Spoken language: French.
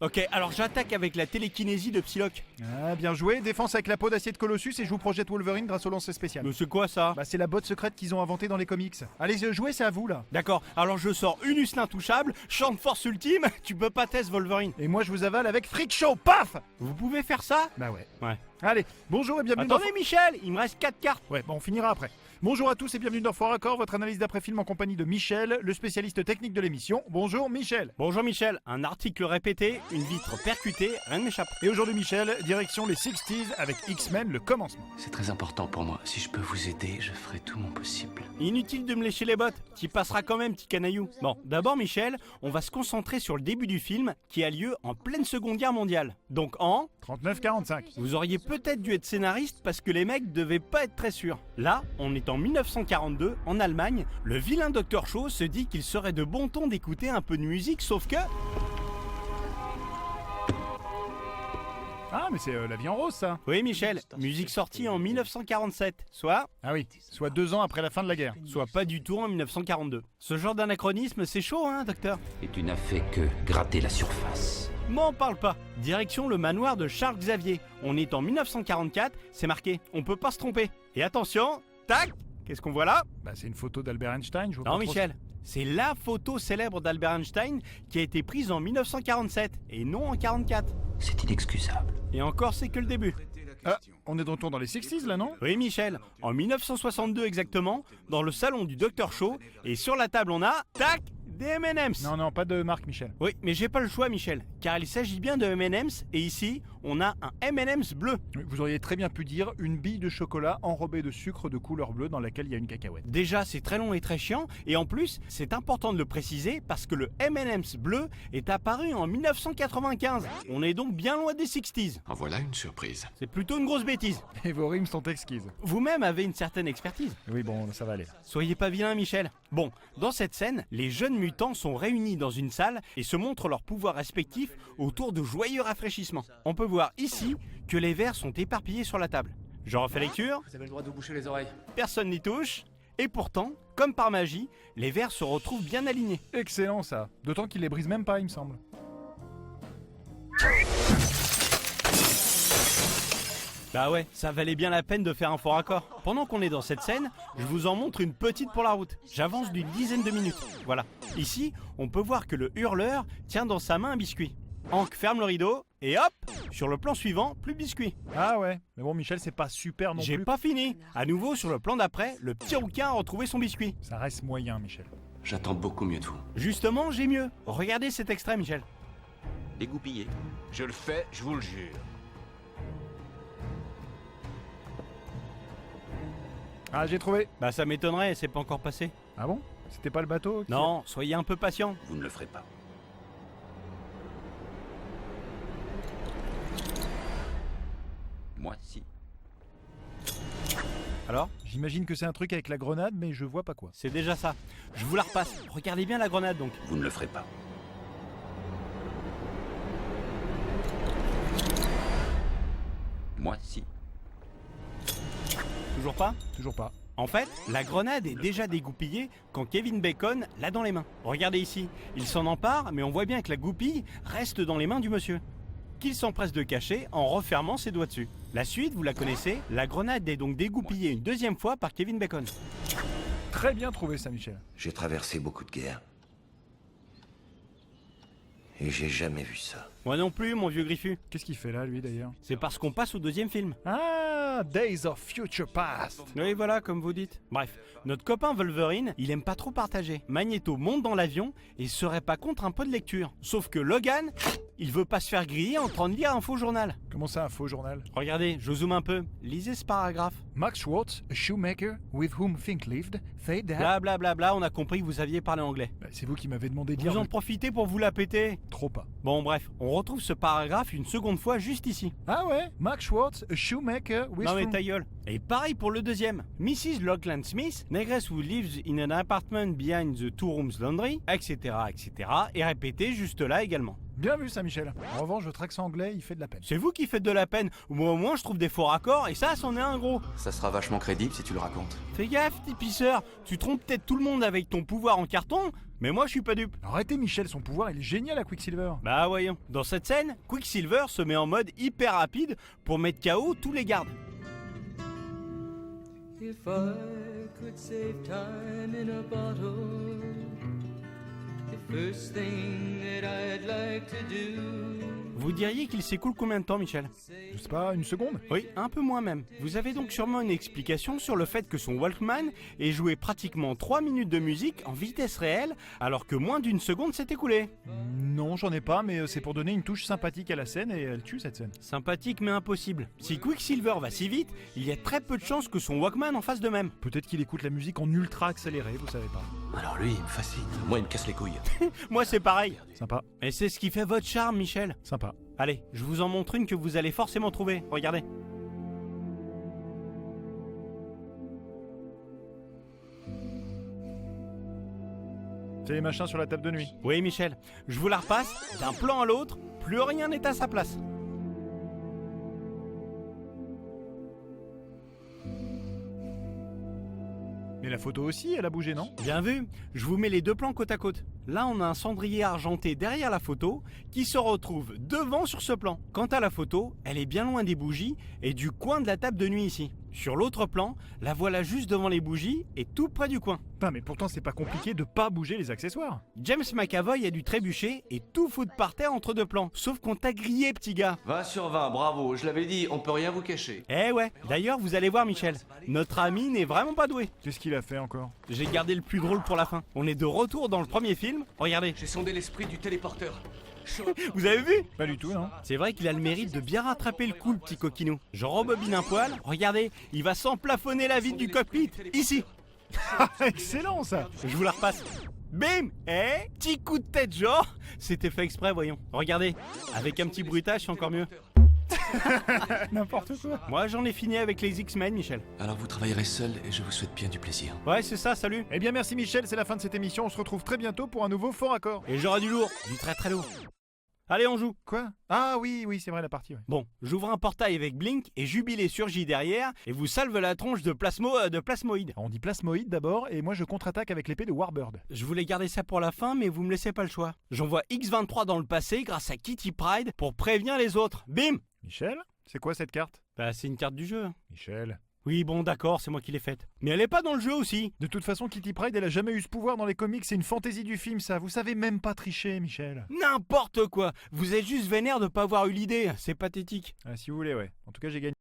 Ok, alors j'attaque avec la télékinésie de Psylocke. Ah, bien joué. Défense avec la peau d'acier de Colossus et je vous projette Wolverine grâce au lancer spécial. Mais c'est quoi ça? Bah, c'est la botte secrète qu'ils ont inventée dans les comics. Allez, jouez, c'est à vous là. D'accord, alors je sors Unus l'intouchable, champ de force ultime, tu peux pas tester Wolverine. Et moi, je vous avale avec Freak Show. Paf! Vous pouvez faire ça? Bah ouais. Ouais. Allez, bonjour et bienvenue Attendez Michel, il me reste 4 cartes. Ouais, bon, on finira après. Bonjour à tous et bienvenue dans Fort Accord, votre analyse d'après-film en compagnie de Michel, le spécialiste technique de l'émission. Bonjour Michel. Bonjour Michel, un article répété, une vitre percutée, rien ne m'échappe. Et aujourd'hui Michel, direction les 60s avec X-Men, le commencement. C'est très important pour moi. Si je peux vous aider, je ferai tout mon possible. Inutile de me lécher les bottes, t'y passeras quand même petit canaillou. Bon, d'abord Michel, on va se concentrer sur le début du film qui a lieu en pleine Seconde Guerre mondiale. Donc en... 39-45. Vous auriez peut-être dû être scénariste parce que les mecs devaient pas être très sûrs. Là, on est en 1942, en Allemagne, le vilain Dr Shaw se dit qu'il serait de bon ton d'écouter un peu de musique, sauf que... Ah, mais c'est la vie en rose ça. Oui Michel, musique sortie en 1947, soit Ah oui, soit 2 ans après la fin de la guerre. soit pas du tout en 1942. Ce genre d'anachronisme, c'est chaud hein, docteur? Et tu n'as fait que gratter la surface. M'en parle pas. Direction le manoir de Charles Xavier. On est en 1944, c'est marqué, on peut pas se tromper. Et attention, tac, qu'est-ce qu'on voit là? Bah c'est une photo d'Albert Einstein, je vois Non pas trop- Michel, c'est la photo célèbre d'Albert Einstein qui a été prise en 1947 et non en 44. C'est inexcusable. Et encore, c'est que le début. Ah, on est de retour dans les 60s là, non? Oui Michel, en 1962 exactement, dans le salon du Dr Shaw, et sur la table on a, tac, des M&M's. Non, pas de marque Michel. Oui, mais j'ai pas le choix Michel, car il s'agit bien de M&M's, et ici, on a un M&M's bleu. Vous auriez très bien pu dire une bille de chocolat enrobée de sucre de couleur bleue dans laquelle il y a une cacahuète. Déjà, c'est très long et très chiant, et en plus, c'est important de le préciser parce que le M&M's bleu est apparu en 1995. On est donc bien loin des 60s. En voilà une surprise. C'est plutôt une grosse bêtise. Et vos rimes sont exquises. Vous-même avez une certaine expertise. Oui, bon, ça va aller. Soyez pas vilain, Michel. Bon, dans cette scène, les jeunes mutants sont réunis dans une salle et se montrent leurs pouvoirs respectifs autour de joyeux rafraîchissements. On peut voir ici que les verres sont éparpillés sur la table. Je refais lecture, Vous avez le droit de vous boucher les oreilles. personne n'y touche, et pourtant, comme par magie, les verres se retrouvent bien alignés. Excellent ça. D'autant qu'il les brise même pas, il me semble. Bah ouais, ça valait bien la peine de faire un fort accord. Pendant qu'on est dans cette scène, je vous en montre une petite pour la route. J'avance d'une dizaine de minutes. Voilà. Ici, on peut voir que le hurleur tient dans sa main un biscuit. Hank ferme le rideau, et hop, sur le plan suivant, plus de biscuit. Ah ouais, mais bon Michel, c'est pas super non J'ai plus. pas fini. À nouveau, sur le plan d'après, le petit rouquin a retrouvé son biscuit. Ça reste moyen, Michel. J'attends beaucoup mieux de vous. Justement, j'ai mieux. Regardez cet extrait, Michel. Dégoupillé. Je le fais, je vous le jure. Ah, j'ai trouvé. Bah ça m'étonnerait, c'est pas encore passé. Ah bon? C'était pas le bateau qui- Non, soyez un peu patient. Vous ne le ferez pas. Moi, si. Alors? J'imagine que c'est un truc avec la grenade, mais je vois pas quoi. C'est déjà ça. Je vous la repasse. Regardez bien la grenade donc. Vous ne le ferez pas. Moi, si. Toujours pas? Toujours pas. En fait, la grenade est déjà dégoupillée quand Kevin Bacon l'a dans les mains. Regardez ici, il s'en empare, mais on voit bien que la goupille reste dans les mains du monsieur, qu'il s'empresse de cacher en refermant ses doigts dessus. La suite, vous la connaissez, la grenade est donc dégoupillée une deuxième fois par Kevin Bacon. Très bien trouvé ça, Michel. J'ai traversé beaucoup de guerres. Et j'ai jamais vu ça. Moi non plus, mon vieux griffu. Qu'est-ce qu'il fait là, lui, d'ailleurs? C'est parce qu'on passe au deuxième film. Ah, Days of Future Past. Oui, voilà, comme vous dites. Bref, notre copain Wolverine, il aime pas trop partager. Magneto monte dans l'avion et serait pas contre un peu de lecture. Sauf que Logan, il veut pas se faire griller en train de lire un faux journal. Comment ça, un faux journal? Regardez, je zoome un peu. Lisez ce paragraphe. Max Schwartz, a shoemaker with whom Fink lived, said that... Bla bla bla bla, on a compris que vous saviez parler anglais. Bah, c'est vous qui m'avez demandé de lire. Vous en mais profitez pour vous la péter. Trop pas. Bon bref, on retrouve ce paragraphe une seconde fois juste ici. Ah ouais? Max Schwartz, a shoemaker with Non mais whom... ta gueule. Et pareil pour le deuxième. Mrs. Lachlan Smith, negress who lives in an apartment behind the two rooms laundry, etc. etc. est répété juste là également. Bien vu ça, Michel. En revanche, votre accent anglais, il fait de la peine. C'est vous qui faites de la peine. Moi au moins je trouve des faux raccords et ça c'en est un gros. Ça sera vachement crédible si tu le racontes. Fais gaffe, petit pisseur. Tu trompes peut-être tout le monde avec ton pouvoir en carton, Mais moi je suis pas dupe. Arrêtez Michel, son pouvoir il est génial à Quicksilver. Bah voyons. Dans cette scène, Quicksilver se met en mode hyper rapide pour mettre KO tous les gardes. If I could save time in a bottle, the first thing that I'd like to do. Vous diriez qu'il s'écoule combien de temps, Michel? Je sais pas, une seconde? Oui, un peu moins même. Vous avez donc sûrement une explication sur le fait que son Walkman ait joué pratiquement 3 minutes de musique en vitesse réelle alors que moins d'une seconde s'est écoulée. Non, j'en ai pas, mais c'est pour donner une touche sympathique à la scène et elle tue cette scène. Sympathique mais impossible. Si Quicksilver va si vite, il y a très peu de chances que son Walkman en fasse de même. Peut-être qu'il écoute la musique en ultra accéléré, vous savez pas. Alors lui, il me fascine. Moi, il me casse les couilles. Moi c'est pareil. Sympa, Et c'est ce qui fait votre charme, Michel. sympa. Allez, je vous en montre une que vous allez forcément trouver. Regardez. C'est les machins sur la table de nuit. Oui, Michel, je vous la repasse. D'un plan à l'autre, plus rien n'est à sa place. Mais la photo aussi, elle a bougé, non? Bien vu, je vous mets les deux plans côte à côte. Là, on a un cendrier argenté derrière la photo qui se retrouve devant sur ce plan. Quant à la photo, elle est bien loin des bougies et du coin de la table de nuit ici. Sur l'autre plan, la voilà juste devant les bougies et tout près du coin. Putain, mais pourtant c'est pas compliqué de pas bouger les accessoires. James McAvoy a dû trébucher et tout foutre par terre entre deux plans. Sauf qu'on t'a grillé, petit gars. 20 sur 20, bravo. Je l'avais dit, on peut rien vous cacher. Eh ouais, d'ailleurs, vous allez voir, Michel. Notre ami n'est vraiment pas doué. Qu'est-ce qu'il a fait encore? J'ai gardé le plus drôle pour la fin. On est de retour dans le premier film. Regardez, J'ai sondé l'esprit du téléporteur. vous avez vu? Pas du tout, non? C'est vrai qu'il a le mérite de bien rattraper le coup, le petit coquinou. Je rebobine un poil. Regardez, il va s'emplafonner la vitre du cockpit. Ici. Excellent ça. Je vous la repasse. Bim! Eh, petit coup de tête genre. C'était fait exprès, voyons. Regardez, avec un petit bruitage, c'est encore mieux. N'importe quoi. Moi, j'en ai fini avec les X-Men, Michel. Alors vous travaillerez seul et je vous souhaite bien du plaisir. Ouais, c'est ça, salut. Eh bien merci Michel, c'est la fin de cette émission, on se retrouve très bientôt pour un nouveau Fort Accord. Et j'aurai du lourd, du très très lourd. Allez, on joue. Quoi? Ah oui, c'est vrai la partie, ouais. Bon, j'ouvre un portail avec Blink et Jubilé surgit derrière et vous salve la tronche de plasmoïde. On dit plasmoïde d'abord et moi je contre-attaque avec l'épée de Warbird. Je voulais garder ça pour la fin, mais vous me laissez pas le choix. J'envoie X23 dans le passé grâce à Kitty Pryde pour prévenir les autres. Bim! Michel, c'est quoi cette carte? Bah, c'est une carte du jeu. Michel. Oui, bon, d'accord, c'est moi qui l'ai faite. Mais elle est pas dans le jeu aussi. De toute façon, Kitty Pryde, elle a jamais eu ce pouvoir dans les comics, c'est une fantaisie du film ça, vous savez même pas tricher, Michel. N'importe quoi. Vous êtes juste vénère de pas avoir eu l'idée. C'est pathétique. Ah, si vous voulez, ouais. En tout cas, j'ai gagné.